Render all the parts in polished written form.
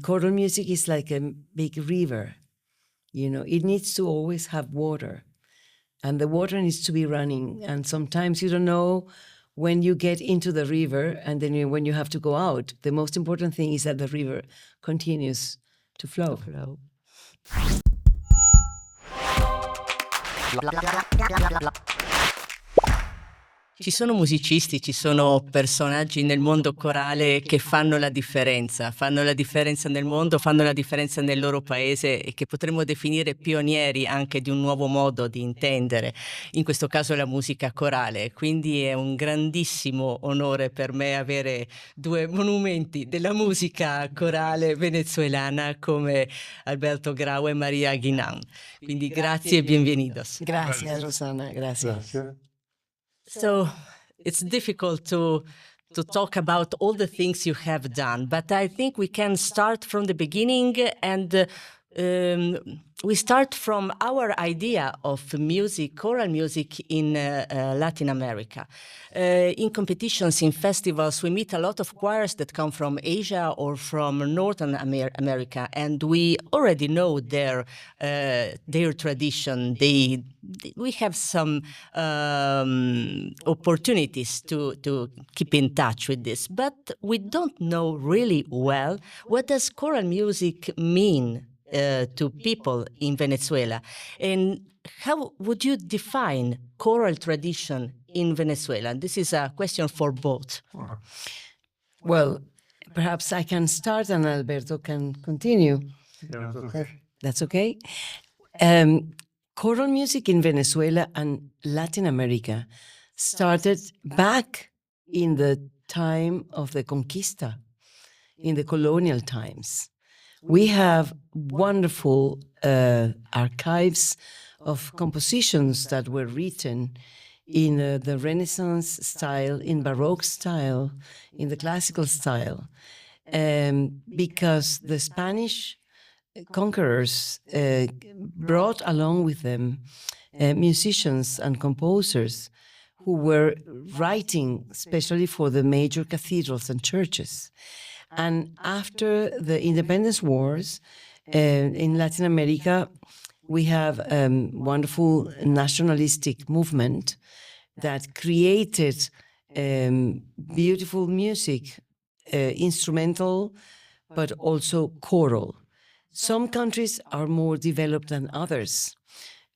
choral music is like a big river. You know, it needs to always have water, and the water needs to be running. And sometimes you don't know when you get into the river, and then when you have to go out. The most important thing is that the river continues to flow. Ci sono musicisti, ci sono personaggi nel mondo corale che fanno la differenza nel mondo, fanno la differenza nel loro paese e che potremmo definire pionieri anche di un nuovo modo di intendere, in questo caso la musica corale. Quindi è un grandissimo onore per me avere due monumenti della musica corale venezuelana come Alberto Grau e María Guinand. Quindi grazie e bienvenidos. Gracias, Rosana. Gracias. So it's difficult to talk about all the things you have done, but I think we can start from the beginning, and we start from our idea of music, choral music in Latin America. In competitions, in festivals, we meet a lot of choirs that come from Asia or from Northern America, and we already know their tradition. We have some opportunities to keep in touch with this, but we don't know really well what does choral music mean to people in Venezuela. And how would you define choral tradition in Venezuela? This is a question for both. Well, perhaps I can start and Alberto can continue. Yeah, okay. That's okay. Choral music in Venezuela and Latin America started back in the time of the Conquista, in the colonial times. We have wonderful archives of compositions that were written in the Renaissance style, in Baroque style, in the classical style, because the Spanish conquerors brought along with them musicians and composers who were writing especially for the major cathedrals and churches. And after the independence wars in Latin America, we have a wonderful nationalistic movement that created beautiful music, instrumental, but also choral. Some countries are more developed than others.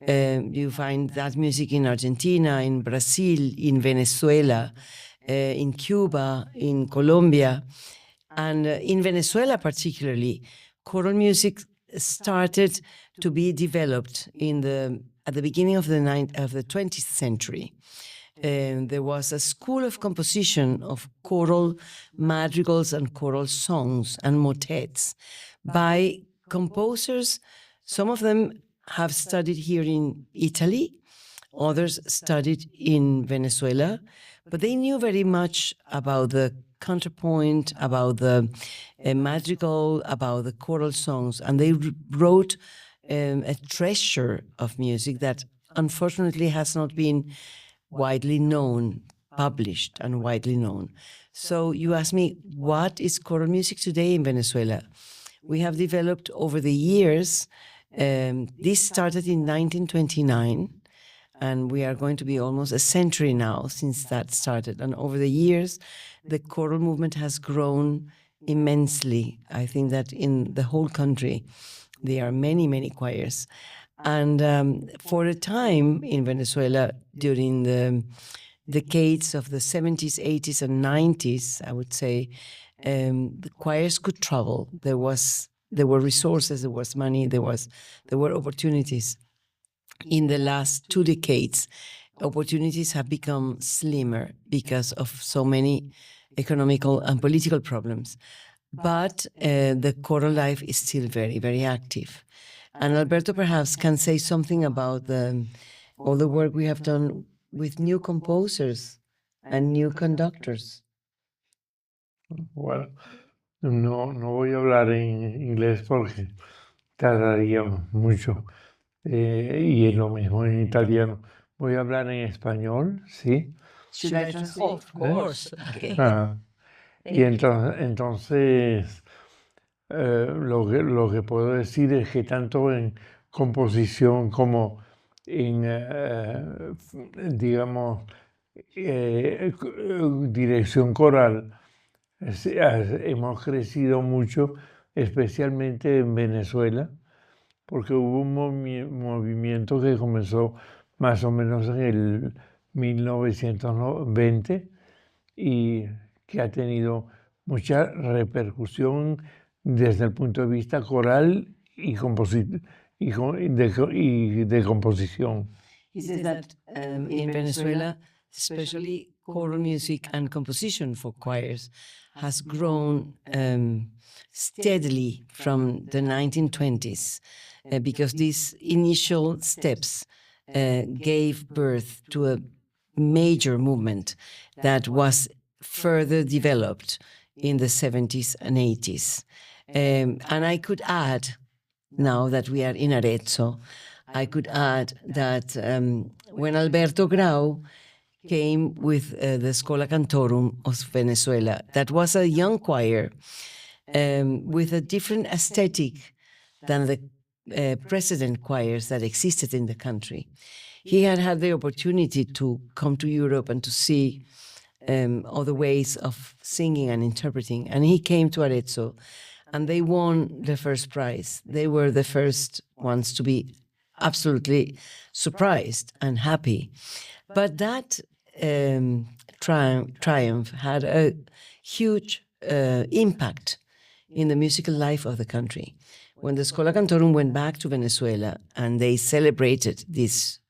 You find that music in Argentina, in Brazil, in Venezuela, in Cuba, in Colombia. And in Venezuela particularly, choral music started to be developed at the beginning of the 20th century. There was a school of composition of choral madrigals and choral songs and motets by composers. Some of them have studied here in Italy, others studied in Venezuela, but they knew very much about the counterpoint, about the madrigal, about the choral songs, and they wrote a treasure of music that unfortunately has not been widely known, published and widely known. So you ask me, what is choral music today in Venezuela? We have developed over the years, this started in 1929, and we are going to be almost a century now since that started. And over the years, the choral movement has grown immensely. I think that in the whole country, there are many, many choirs. And for a time in Venezuela, during the decades of the 70s, 80s, and 90s, I would say, the choirs could travel. There were resources, there was money, there were opportunities. In the last 2 decades, opportunities have become slimmer because of so many economical and political problems. But the choral life is still very, very active. And Alberto perhaps can say something about all the work we have done with new composers and new conductors. Bueno, no voy a hablar en inglés porque tardaría mucho. Y es lo mismo en italiano. Voy a hablar en español, ¿sí? Should I translate? Of course. Okay. Y entonces lo que puedo decir es que tanto en composición como en, digamos, dirección coral, hemos crecido mucho, especialmente en Venezuela, porque hubo un movimiento que comenzó más o menos en el 1920 y que ha tenido mucha repercusión desde el punto de vista coral y de composición. He says that in Venezuela, especially choral music and composition for choirs has grown steadily from the 1920s because these initial steps gave birth to a major movement that was further developed in the 70s and 80s. And I could add, now that we are in Arezzo, I could add that when Alberto Grau came with the Schola Cantorum of Venezuela, that was a young choir with a different aesthetic than the precedent choirs that existed in the country. He had had the opportunity to come to Europe and to see other ways of singing and interpreting, and he came to Arezzo, and they won the first prize. They were the first ones to be absolutely surprised and happy. But that triumph had a huge impact in the musical life of the country. When the Schola Cantorum went back to Venezuela and they celebrated this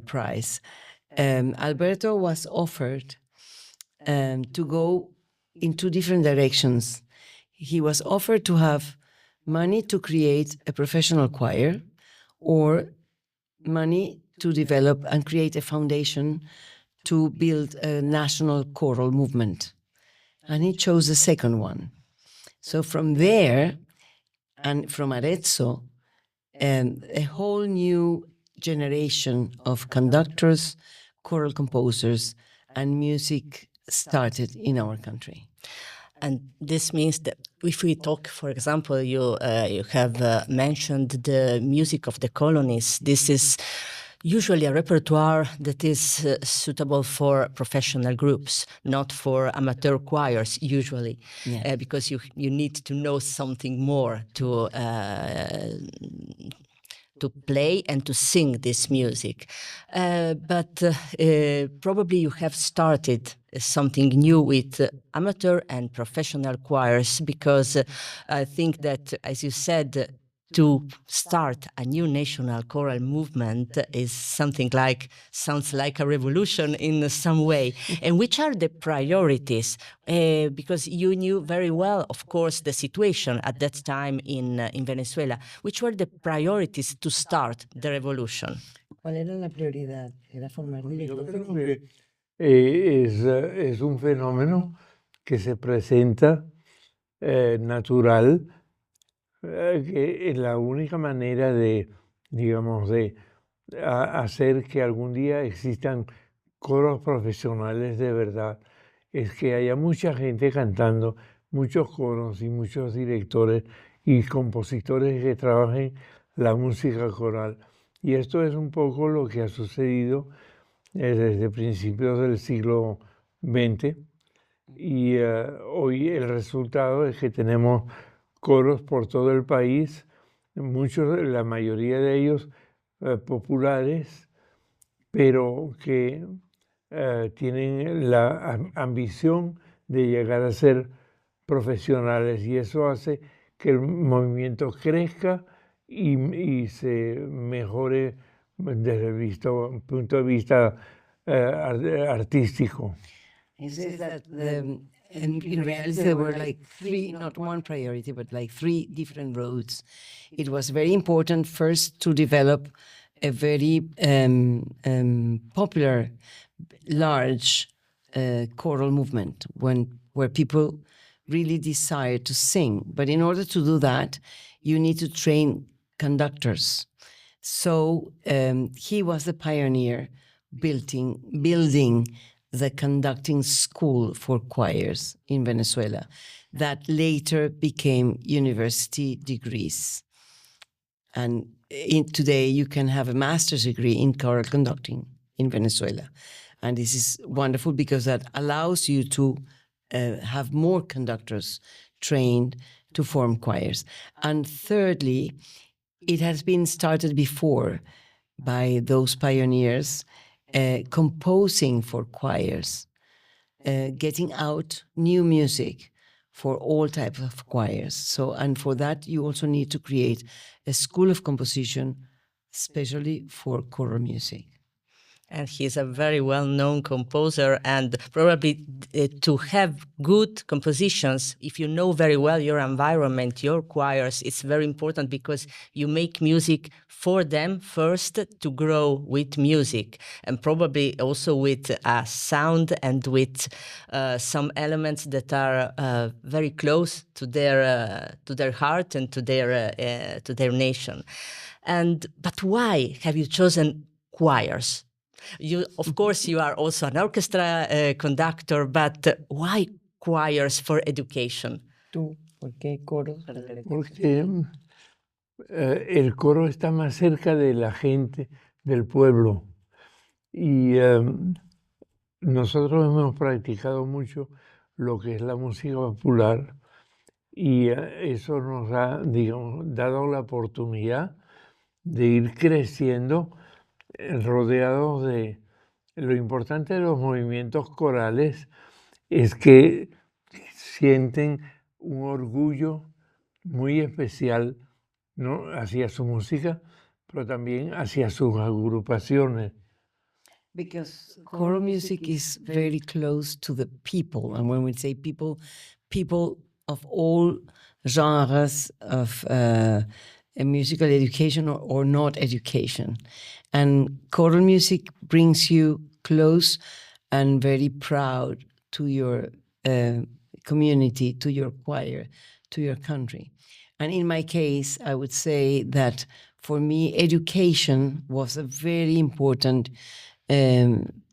prize, Alberto was offered to go in two different directions. He was offered to have money to create a professional choir or money to develop and create a foundation to build a national choral movement. And he chose the second one. So from there, and from Arezzo, a whole new generation of conductors, choral composers, and music started in our country. And this means that if we talk, for example, you have mentioned the music of the colonies. This is usually a repertoire that is suitable for professional groups, not for amateur choirs usually, because you need to know something more to play and to sing this music. But probably you have started something new with amateur and professional choirs, because I think that, as you said, to start a new national choral movement is sounds like a revolution in some way. And which are the priorities? Because you knew very well, of course, the situation at that time in Venezuela. Which were the priorities to start the revolution? ¿Cuál era la prioridad? Era formar Yo creo que es un fenómeno que se presenta natural, que es la única manera de, digamos, de hacer que algún día existan coros profesionales de verdad, es que haya mucha gente cantando, muchos coros y muchos directores y compositores que trabajen la música coral. Y esto es un poco lo que ha sucedido desde principios del siglo XX. Y hoy el resultado es que tenemos coros por todo el país, la mayoría de ellos populares, pero que tienen la ambición de llegar a ser profesionales, y eso hace que el movimiento crezca y se mejore desde el punto de vista artístico. He says that in reality there were like three, not one priority, but like three different roads. It was very important first to develop a very popular, large choral movement where people really desire to sing. But in order to do that, you need to train conductors. So he was the pioneer building the conducting school for choirs in Venezuela that later became university degrees. And today you can have a master's degree in choral conducting in Venezuela. And this is wonderful because that allows you to have more conductors trained to form choirs. And thirdly, it has been started before by those pioneers composing for choirs, getting out new music for all types of choirs. So, and for that, you also need to create a school of composition, especially for choral music. And he's a very well-known composer, and probably to have good compositions, if you know very well your environment, your choirs, it's very important because you make music for them first to grow with music, and probably also with a sound and with some elements that are very close to their heart and to their nation. But why have you chosen choirs? Of course, you are also an orchestra conductor, but why choirs for education? ¿Tú? ¿Por qué coros? Porque el coro está más cerca de la gente, del pueblo. Y nosotros hemos practicado mucho lo que es la música popular y eso nos ha, digamos, dado la oportunidad de ir creciendo rodeados de... Lo importante de los movimientos corales es que sienten un orgullo muy especial, ¿no?, hacia su música, pero también hacia sus agrupaciones. Because choral music is very close to the people. And when we say people, people of all genres of musical education or not education. And choral music brings you close and very proud to your community, to your choir, to your country. And in my case, I would say that for me, education was a very important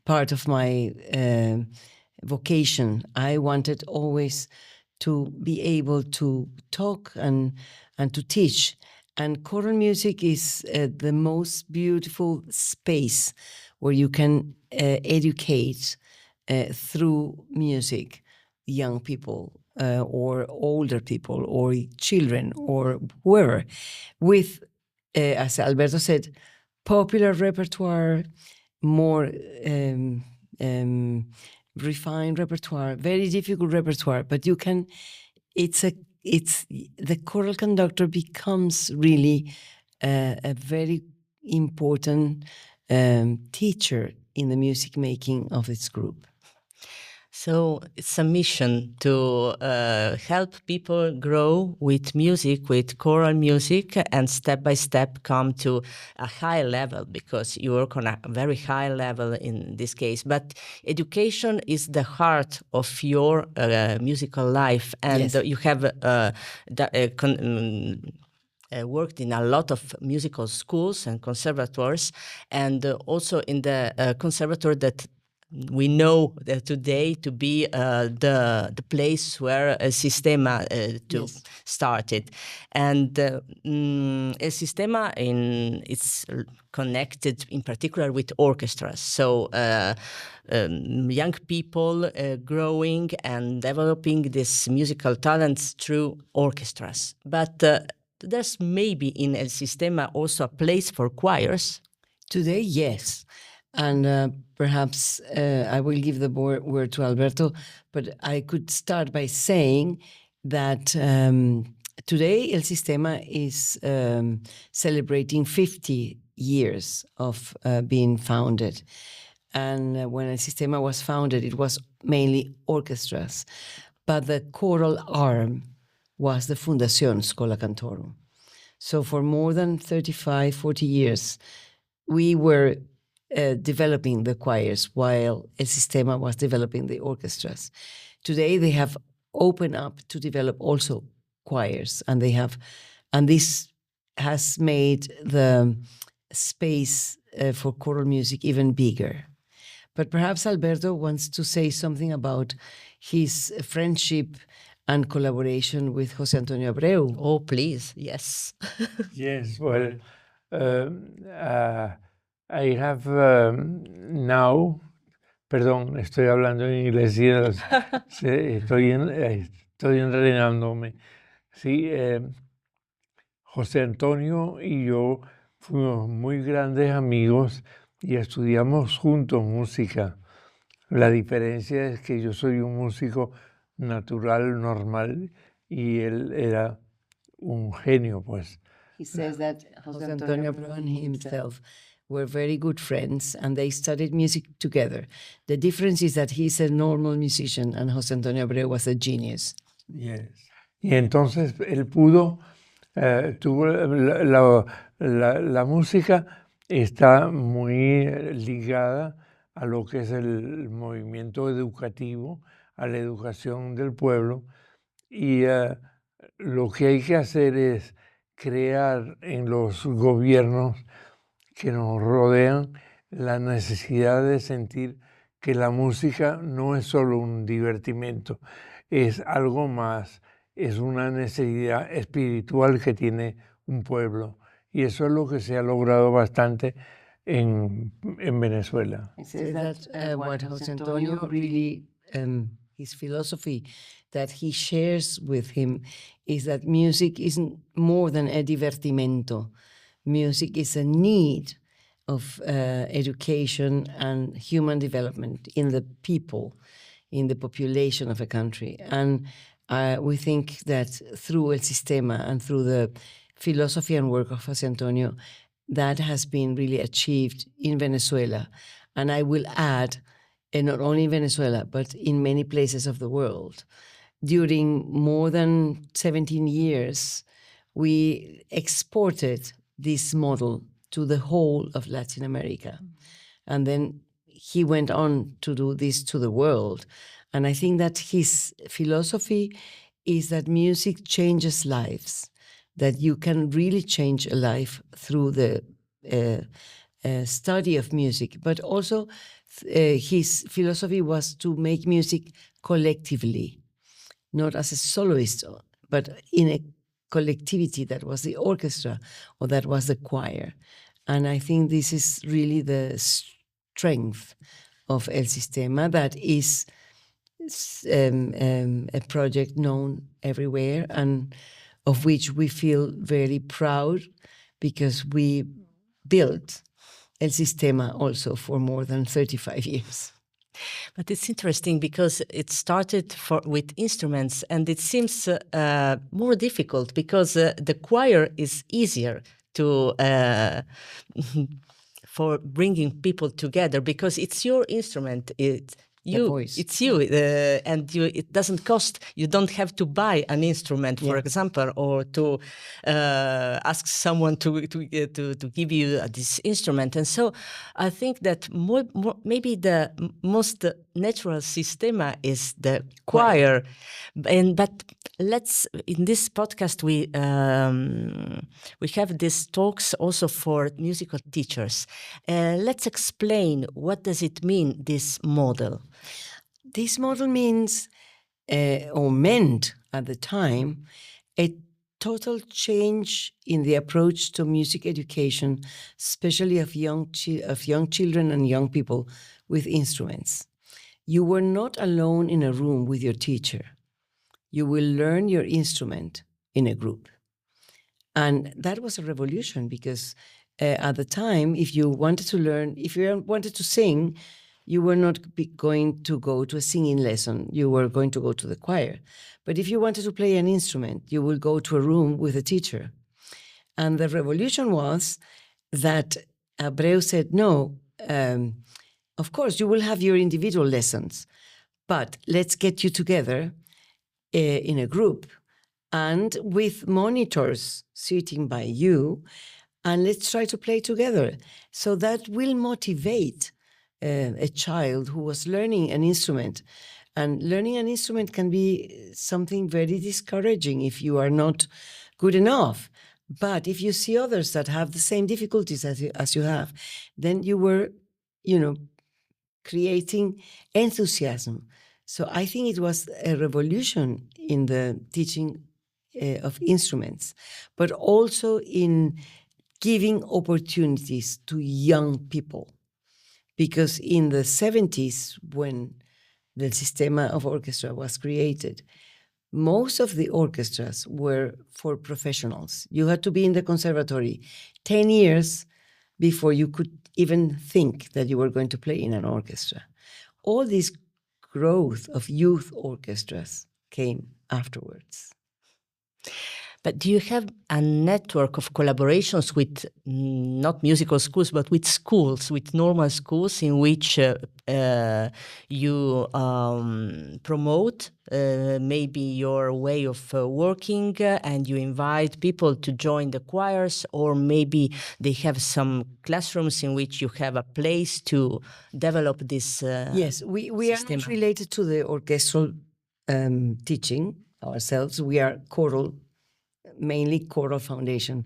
part of my vocation. I wanted always to be able to talk and to teach. And choral music is the most beautiful space where you can educate through music young people or older people or children or whoever with, as Alberto said, popular repertoire, more refined repertoire, very difficult repertoire, but you can, the choral conductor becomes really a very important teacher in the music making of its group. So it's a mission to help people grow with music, with choral music, and step by step come to a high level, because you work on a very high level in this case. But education is the heart of your musical life, and yes. You have worked in a lot of musical schools and conservatoires, and also in the conservatoire that we know that today to be the place where El Sistema Yes. started. And El Sistema it's connected in particular with orchestras. So young people growing and developing these musical talents through orchestras. But there's maybe in El Sistema also a place for choirs. Today, yes. And perhaps I will give the word to Alberto, but I could start by saying that today El Sistema is celebrating 50 years of being founded. And when El Sistema was founded, it was mainly orchestras, but the choral arm was the Fundación Schola Cantorum. So for more than 35, 40 years, we were developing the choirs while El Sistema was developing the orchestras. Today they have opened up to develop also choirs, and this has made the space for choral music even bigger. But perhaps Alberto wants to say something about his friendship and collaboration with José Antonio Abreu. Oh, please, yes. Yes, well, I have now, perdón, estoy hablando en inglés, sí, estoy enredándome. Sí, José Antonio y yo fuimos muy grandes amigos y estudiamos juntos música. La diferencia es que yo soy un músico natural, normal, y él era un genio, pues. He says that José Antonio Abreu and himself were very good friends and they studied music together. The difference is that he's a normal musician and José Antonio Abreu was a genius. Yes. Y entonces él pudo, tuvo la música está muy ligada a lo que es el movimiento educativo, a la educación del pueblo, y lo que hay que hacer es crear en los gobiernos que nos rodean la necesidad de sentir que la música no es solo un divertimento, es algo más, es una necesidad espiritual que tiene un pueblo. Y eso es lo que se ha logrado bastante en Venezuela. He says that what José Antonio really, his philosophy that he shares with him is that music isn't more than a divertimento. Music is a need of education and human development in the people, in the population of a country. And we think that through El Sistema and through the philosophy and work of José Antonio, that has been really achieved in Venezuela. And I will add, not only in Venezuela, but in many places of the world. During more than 17 years, we exported this model to the whole of Latin America. And then he went on to do this to the world. And I think that his philosophy is that music changes lives, that you can really change a life through the study of music. But also his philosophy was to make music collectively, not as a soloist, but in a collectivity that was the orchestra or that was the choir. And I think this is really the strength of El Sistema, that is a project known everywhere and of which we feel very proud because we built El Sistema also for more than 35 years. But it's interesting because it started with instruments, and it seems more difficult because the choir is easier to for bringing people together because it's your instrument. It's you, and it doesn't cost. You don't have to buy an instrument, for example, or to ask someone to give you this instrument. And so, I think that maybe the most natural sistema is the choir. But let's in this podcast we have these talks also for musical teachers. Let's explain what does it mean, this model. This model means, or meant at the time, a total change in the approach to music education, especially of young children and young people with instruments. You were not alone in a room with your teacher. You will learn your instrument in a group. And that was a revolution because at the time, if you wanted to sing, you were not going to go to a singing lesson. You were going to go to the choir. But if you wanted to play an instrument, you will go to a room with a teacher. And the revolution was that Abreu said, no, of course, you will have your individual lessons, but let's get you together in a group and with monitors sitting by you, and let's try to play together. So that will motivate a child who was learning an instrument. And learning an instrument can be something very discouraging if you are not good enough. But if you see others that have the same difficulties as you have, then you were, creating enthusiasm. So I think it was a revolution in the teaching of instruments, but also in giving opportunities to young people. Because in the 70s, when the Sistema of Orchestra was created, most of the orchestras were for professionals. You had to be in the conservatory 10 years before you could even think that you were going to play in an orchestra. All this growth of youth orchestras came afterwards. But do you have a network of collaborations with not musical schools, but with schools, with normal schools in which you promote maybe your way of working and you invite people to join the choirs, or maybe they have some classrooms in which you have a place to develop this Yes, we are not related to the orchestral teaching ourselves. We are choral, mainly choral foundation.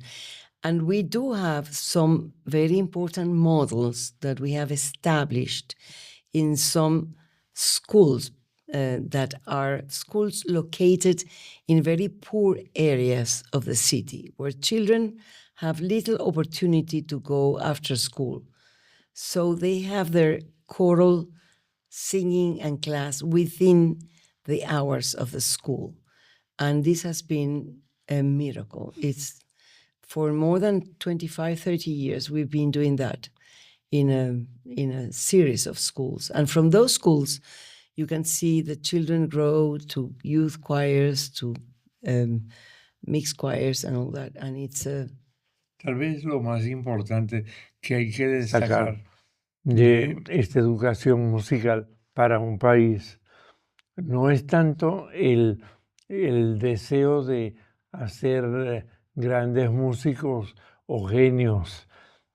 And we do have some very important models that we have established in some schools that are schools located in very poor areas of the city, where children have little opportunity to go after school. So they have their choral singing and class within the hours of the school. And this has been a miracle. It's for more than 25, 30 years, we've been doing that in a series of schools. And from those schools, you can see the children grow to youth choirs, to mixed choirs and all that. And it's a... Tal vez lo más importante que hay que destacar de esta educación musical para un país no es tanto el deseo de hacer grandes músicos o genios,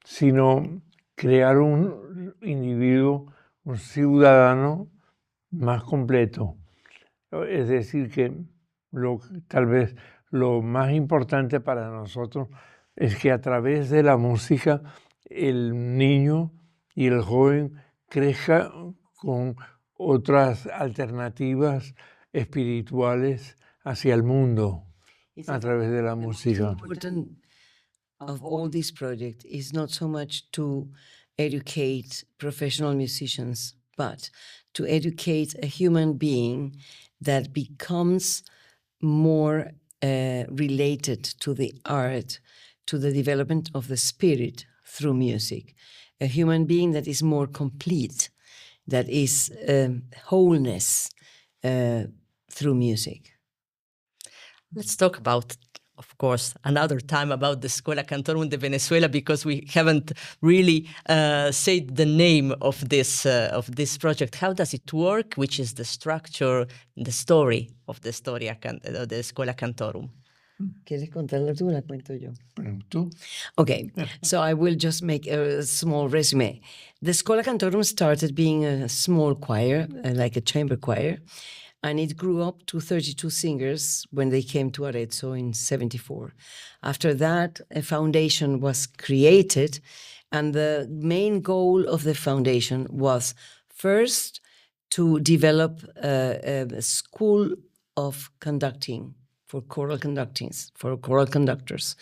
sino crear un individuo, un ciudadano más completo. Es decir, que tal vez lo más importante para nosotros es que a través de la música el niño y el joven crezca con otras alternativas espirituales hacia el mundo a través de la música. The most important of all this project is not so much to educate professional musicians, but to educate a human being that becomes more related to the art, to the development of the spirit through music. A human being that is more complete, that is wholeness through music. Let's talk about, of course, another time about the Schola Cantorum de Venezuela, because we haven't really said the name of this project. How does it work? Which is the structure, the story of the Schola Cantorum? ¿Quieres contarla tú o la cuento yo? ¿Tú? Okay, so I will just make a small resume. The Schola Cantorum started being a small choir, like a chamber choir, and it grew up to 32 singers when they came to Arezzo in 1974. After that, a foundation was created, and the main goal of the foundation was first to develop a school of conducting for choral conductors,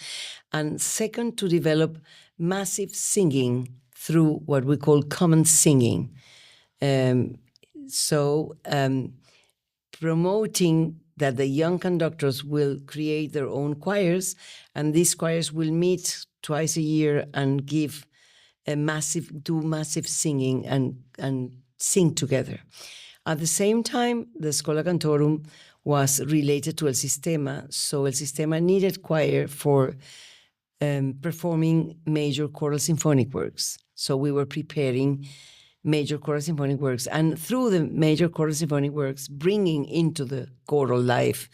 and second, to develop massive singing through what we call common singing. Promoting that the young conductors will create their own choirs, and these choirs will meet twice a year and do massive singing and sing together. At the same time, the Schola Cantorum was related to El Sistema, so El Sistema needed choir for performing major choral symphonic works. So we were preparing major choral symphonic works, and through the major choral symphonic works, bringing into the choral life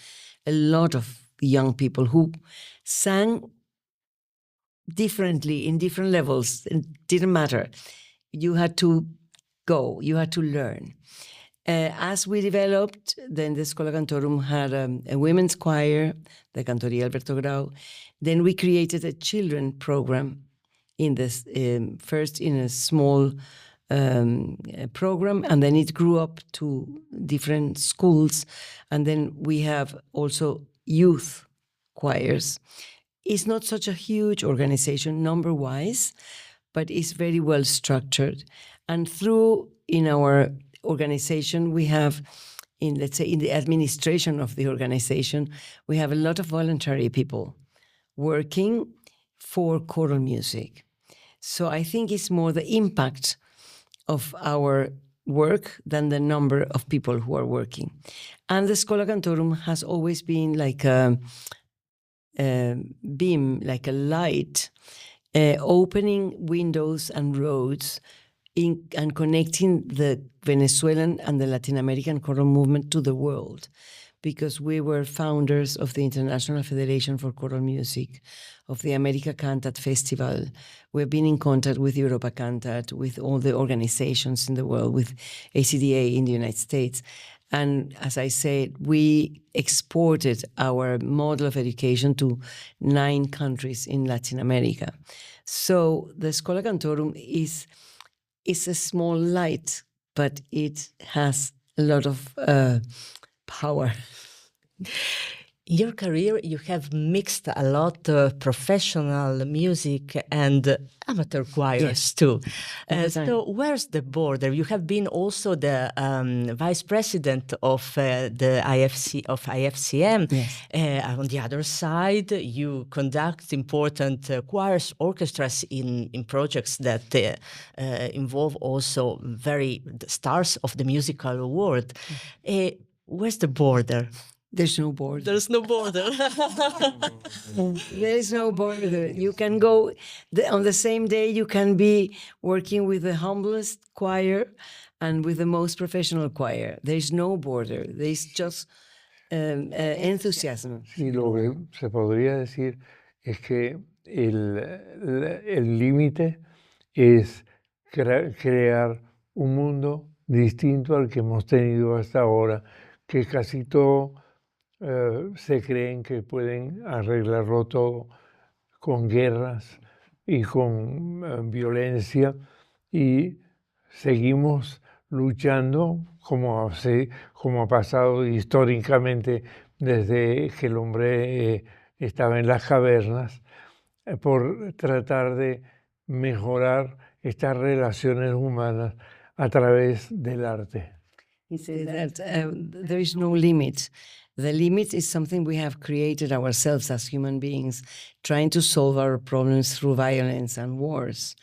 a lot of young people who sang differently in different levels. It didn't matter. You had to go, you had to learn. As we developed, then the Schola Cantorum had a women's choir, the Cantoria Alberto Grau. Then we created a children program in this, first in a small program, and then it grew up to different schools, and then we have also youth choirs. It's not such a huge organization number-wise, but it's very well structured. And in our organization, we have, let's say, in the administration of the organization, we have a lot of voluntary people working for choral music. So I think it's more the impact of our work than the number of people who are working. And the Schola Cantorum has always been like a beam, like a light, opening windows and roads and connecting the Venezuelan and the Latin American choral movement to the world, because we were founders of the International Federation for Choral Music, of the America Cantat Festival. We've been in contact with Europa Cantat, with all the organizations in the world, with ACDA in the United States. And as I said, we exported our model of education to 9 countries in Latin America. So the Schola Cantorum is a small light, but it has a lot of power. In your career, you have mixed a lot of professional music and amateur choirs too. So where's the border? You have been also the vice president of the IFCM. Yes. On the other side, you conduct important choirs, orchestras in projects that involve also the stars of the musical world. Where's the border? There's no border. There's no border. There is no border. You can go on the same day. You can be working with the humblest choir and with the most professional choir. There is no border. There is just enthusiasm. Sí, lo que se podría decir es que el límite es crear un mundo distinto al que hemos tenido hasta ahora, que casi todo se creen que pueden arreglarlo todo con guerras y con violencia, y seguimos luchando como ha pasado históricamente desde que el hombre estaba en las cavernas, por tratar de mejorar estas relaciones humanas a través del arte. He said that there is no limit. The limit is something we have created ourselves as human beings, trying to solve our problems through violence and wars.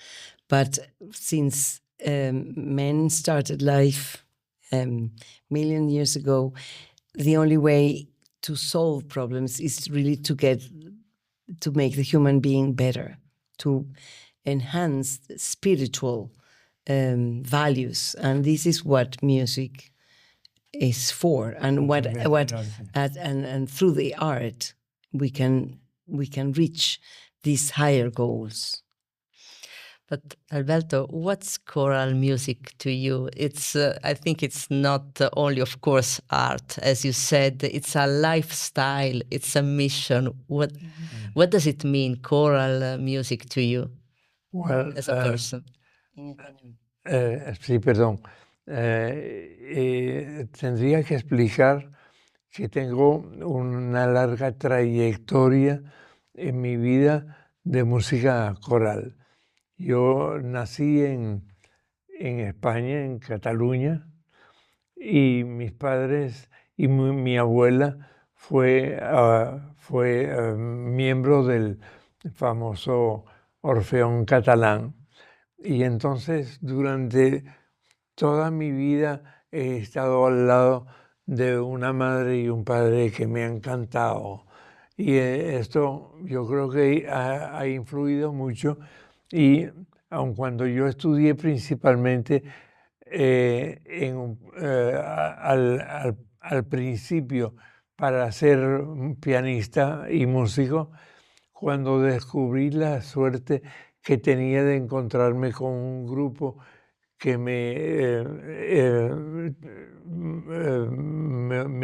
But since men started life million years ago, the only way to solve problems is really to make the human being better, to enhance spiritual values, and this is what music is for, and and through the art we can reach these higher goals. But Alberto, what's choral music to you? It's I think it's not only, of course, art, as you said. It's a lifestyle. It's a mission. What does it mean, choral music, to you, as a person? Sí, perdón. Tendría que explicar que tengo una larga trayectoria en mi vida de música coral. Yo nací en España, en Cataluña, y mis padres y mi abuela fue miembro del famoso Orfeón catalán. Y entonces durante toda mi vida he estado al lado de una madre y un padre que me han cantado. Y esto yo creo que ha influido mucho. Y aun cuando yo estudié principalmente al principio para ser pianista y músico, cuando descubrí la suerte que tenía de encontrarme con un grupo que me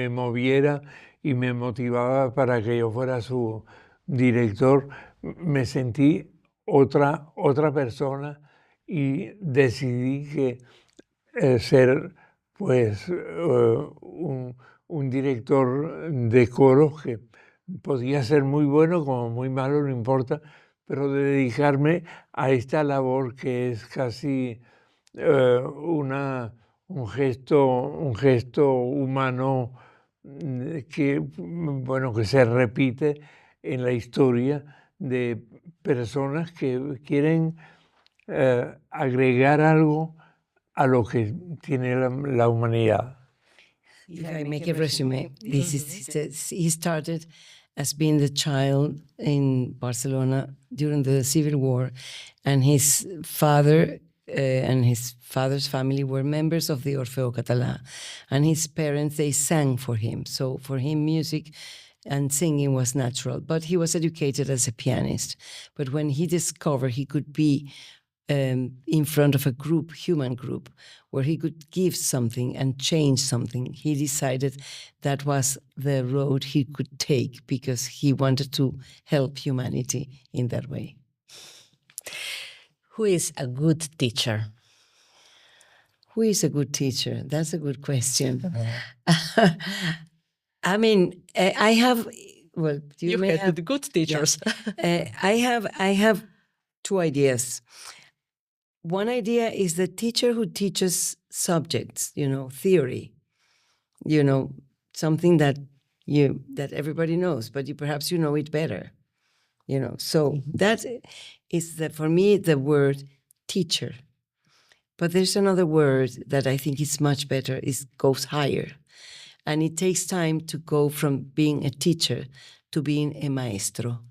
moviera y me motivaba para que yo fuera su director, me sentí otra persona y decidí que ser pues un director de coros que podía ser muy bueno como muy malo, no importa, pero de dedicarme a esta labor que es casi un gesto humano que, bueno, que se repite en la historia de personas que quieren agregar algo a lo que tiene la humanidad. If I make a resume, he started as being the child in Barcelona during the Civil War, and his father and his father's family were members of the Orfeo Català, and his parents, they sang for him. So for him, music and singing was natural, but he was educated as a pianist. But when he discovered he could be in front of a group, human group, where he could give something and change something, he decided that was the road he could take because he wanted to help humanity in that way. Who is a good teacher? Who is a good teacher? That's a good question. I mean, I have, well, you may had have the good teachers. Yeah. I have two ideas. One idea is the teacher who teaches subjects, theory, something that everybody knows, but perhaps you know it better, So that is for me the word teacher. But there's another word that I think is much better. It goes higher, and it takes time to go from being a teacher to being a maestro.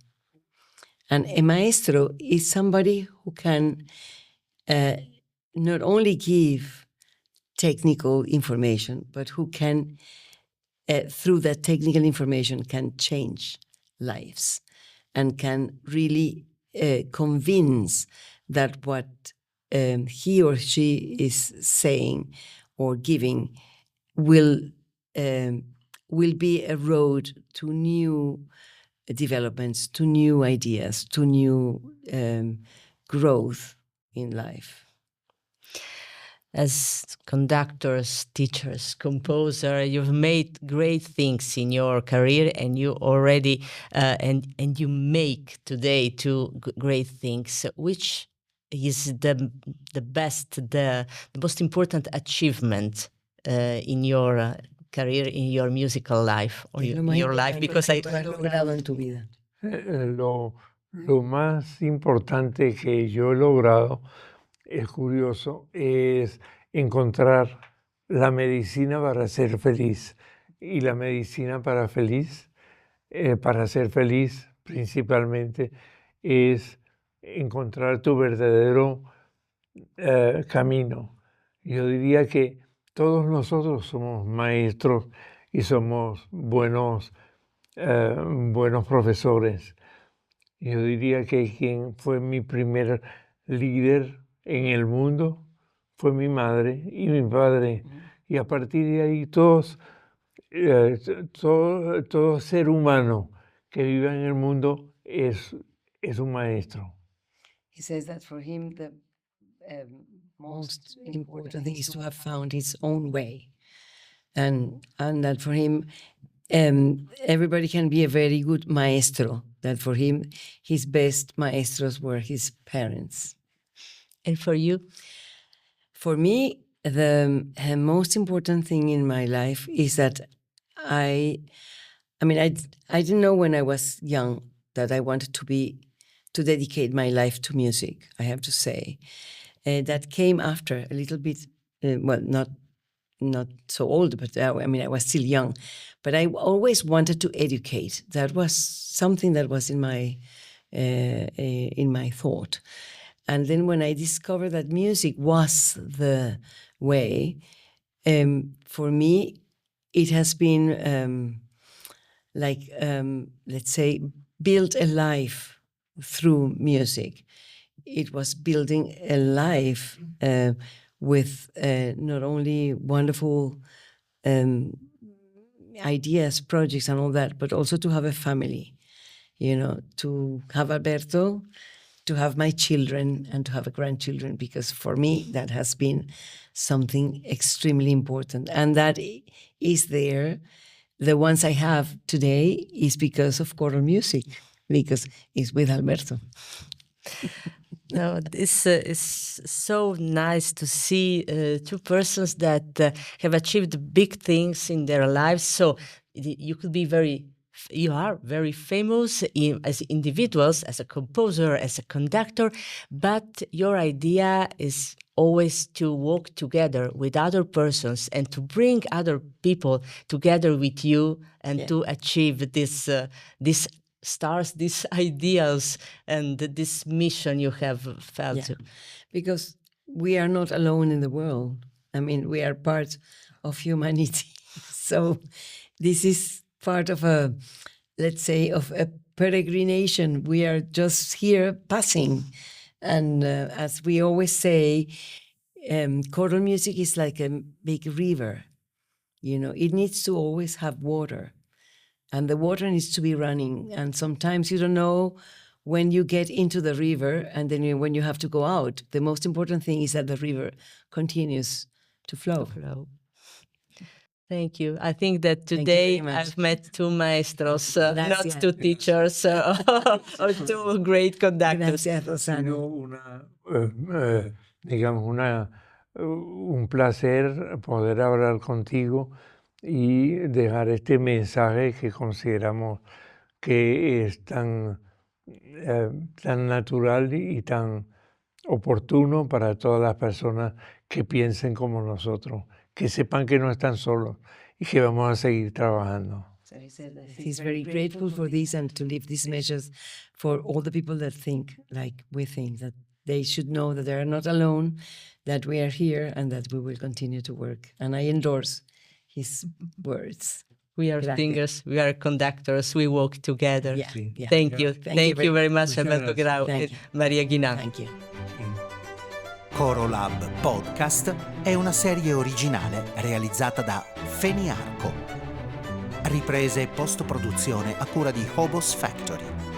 And a maestro is somebody who can not only give technical information, but who can, through that technical information, can change lives and can really convince that what he or she is saying or giving will be a road to new developments, to new ideas, to new growth in life. As conductors, teachers, composer, you've made great things in your career, and you already and you make today two great things. Which is the best, the most important achievement in your career, in your musical life, or in your life? Because I logrado en tu vida. Lo más importante que yo he logrado, es curioso, es encontrar la medicina para ser feliz. Y la medicina para ser feliz principalmente, es encontrar tu verdadero camino. Yo diría que todos nosotros somos maestros y somos buenos profesores. Yo diría que quien fue mi primer líder en el mundo fue mi madre y mi padre. Y a partir de ahí todo ser humano que vive en el mundo es un maestro. He says that for him the most important thing is to have found his own way, and that for him everybody can be a very good maestro. That for him his best maestros were his parents. And for you? For me, the most important thing in my life is that I didn't know when I was young that I wanted to dedicate my life to music, I have to say. That came after a little bit, not so old, but I was still young. But I always wanted to educate. That was something that was in my thought. And then when I discovered that music was the way, for me, it has been let's say, build a life through music. It was building a life with not only wonderful ideas, projects, and all that, but also to have a family. To have Alberto, to have my children and to have grandchildren, because for me that has been something extremely important. And that is there. The ones I have today is because of choral music, because it's with Alberto. No, this is so nice to see two persons that have achieved big things in their lives. So you could be you are very famous as individuals, as a composer, as a conductor, but your idea is always to work together with other persons and to bring other people together with you and to achieve this stars, these ideals, and this mission you have felt. Yeah. Because we are not alone in the world. I mean, we are part of humanity. So this is part of a, let's say, of a peregrination. We are just here passing. And as we always say, choral music is like a big river. You know, it needs to always have water. And the water needs to be running. And sometimes you don't know when you get into the river and then when you have to go out. The most important thing is that the river continues to flow. Thank you. I think that today I've met two maestros, not two teachers or two great conductors. Digamos, un placer poder hablar contigo y dejar este mensaje que consideramos que es tan natural y tan oportuno para todas las personas que piensen como nosotros, que sepan que no están solos y que vamos a seguir trabajando. So he said that he's very grateful for this and to leave these measures for all the people that think like we think, that they should know that they are not alone, that we are here and that we will continue to work. And I endorse his words. We are singers, we are conductors, we work together. Yeah. Thank you. Thank you very much, Alberto Grau e Maria Guinand. Thank you. Coro Lab Podcast è una serie originale realizzata da Feniarco. Riprese e post-produzione a cura di Hobos Factory.